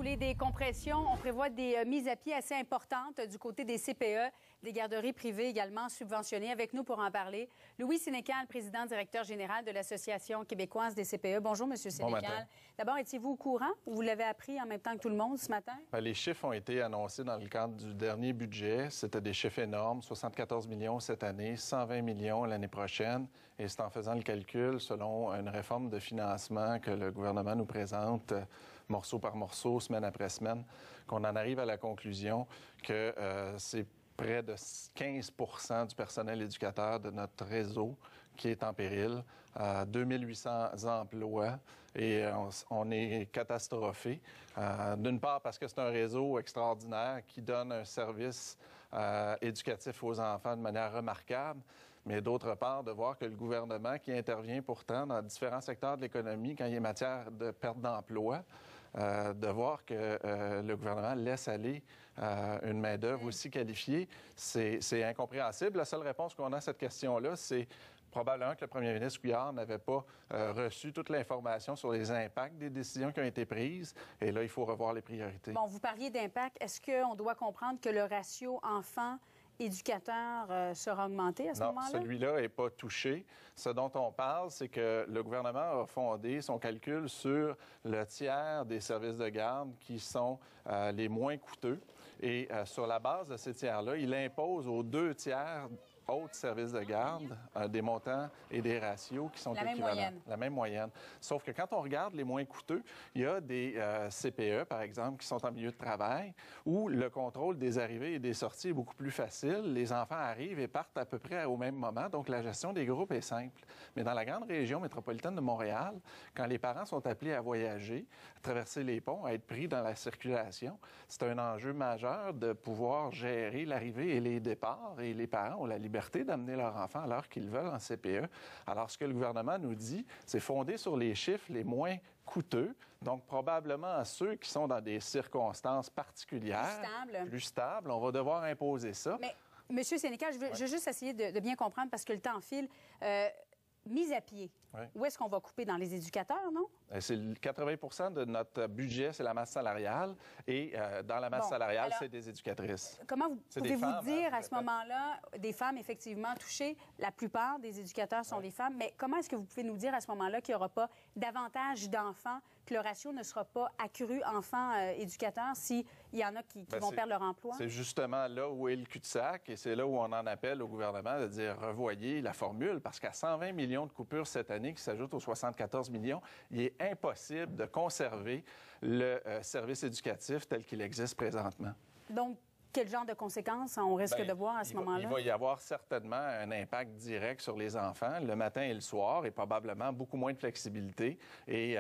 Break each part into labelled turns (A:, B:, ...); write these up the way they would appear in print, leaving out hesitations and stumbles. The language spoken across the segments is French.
A: foulée des compressions, on prévoit des mises à pied assez importantes du côté des CPE, des garderies privées également subventionnées. Avec nous pour en parler, Louis Sénécal, président directeur général de l'Association québécoise des CPE. Bonjour, M. Sénécal. D'abord, étiez-vous au courant ou vous l'avez appris en même temps que tout le monde ce matin?
B: Les chiffres ont été annoncés dans le cadre du dernier budget. C'était des chiffres énormes, 74 millions cette année, 120 millions l'année prochaine. Et c'est en faisant le calcul selon une réforme de financement que le gouvernement nous présente morceau par morceau, semaine après semaine, qu'on en arrive à la conclusion que c'est près de 15 du personnel éducateur de notre réseau qui est en péril, 2800 emplois, et on est catastrophé. D'une part parce que c'est un réseau extraordinaire qui donne un service éducatif aux enfants de manière remarquable, mais d'autre part de voir que le gouvernement qui intervient pourtant dans différents secteurs de l'économie quand il y a matière de perte d'emploi, de voir que le gouvernement laisse aller une main-d'œuvre aussi qualifiée, c'est incompréhensible. La seule réponse qu'on a à cette question-là, c'est probablement que le premier ministre Couillard n'avait pas reçu toute l'information sur les impacts des décisions qui ont été prises. Et là, il faut revoir les priorités.
A: Bon, vous parliez d'impact. Est-ce qu'on doit comprendre que le ratio enfants-éducateurs sera augmenté à ce moment-là?
B: Non, celui-là n'est pas touché. Ce dont on parle, c'est que le gouvernement a fondé son calcul sur le tiers des services de garde qui sont les moins coûteux. Et sur la base de ces tiers-là, il impose aux 2 tiers autres services de garde, des montants et des ratios qui sont équivalents. La même moyenne. Sauf que quand on regarde les moins coûteux, il y a des CPE, par exemple, qui sont en milieu de travail, où le contrôle des arrivées et des sorties est beaucoup plus facile. Les enfants arrivent et partent à peu près au même moment, donc la gestion des groupes est simple. Mais dans la grande région métropolitaine de Montréal, quand les parents sont appelés à voyager, à traverser les ponts, à être pris dans la circulation, c'est un enjeu majeur de pouvoir gérer l'arrivée et les départs, et les parents ont la liberté d'amener leurs enfants à l'heure qu'ils veulent en CPE. Alors, ce que le gouvernement nous dit, c'est fondé sur les chiffres les moins coûteux, donc probablement ceux qui sont dans des circonstances particulières, plus stables, on va devoir imposer ça.
A: Mais, M. Sénécal, je veux juste essayer de bien comprendre parce que le temps file. Mise à pied, où est-ce qu'on va couper? Dans les éducateurs, non?
B: C'est 80 de notre budget, c'est la masse salariale. Et dans la masse salariale, alors, c'est des éducatrices.
A: Comment pouvez-vous dire à ce moment-là, des femmes effectivement touchées, la plupart des éducateurs sont des femmes, mais comment est-ce que vous pouvez nous dire à ce moment-là qu'il n'y aura pas davantage d'enfants, que le ratio ne sera pas accru enfants-éducateurs s'il y en a qui vont perdre leur emploi?
B: C'est justement là où est le cul-de-sac et c'est là où on en appelle au gouvernement de dire revoyez la formule, parce qu'à 120 millions de coupures cette année qui s'ajoutent aux 74 millions, il est impossible de conserver le service éducatif tel qu'il existe présentement.
A: Donc, quel genre de conséquences on risque de voir à ce moment-là?
B: Il va y avoir certainement un impact direct sur les enfants le matin et le soir et probablement beaucoup moins de flexibilité. Et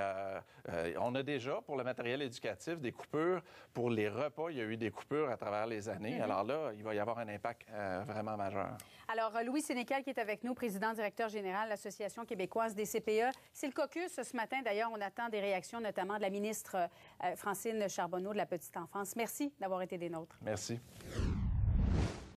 B: on a déjà, pour le matériel éducatif, des coupures. Pour les repas, il y a eu des coupures à travers les années. Alors là, il va y avoir un impact vraiment majeur. Alors,
A: Louis Sénécal qui est avec nous, président directeur général de l'Association québécoise des CPE. C'est le caucus ce matin. D'ailleurs, on attend des réactions, notamment de la ministre Francine Charbonneau de la Petite Enfance. Merci d'avoir été des nôtres.
B: Merci.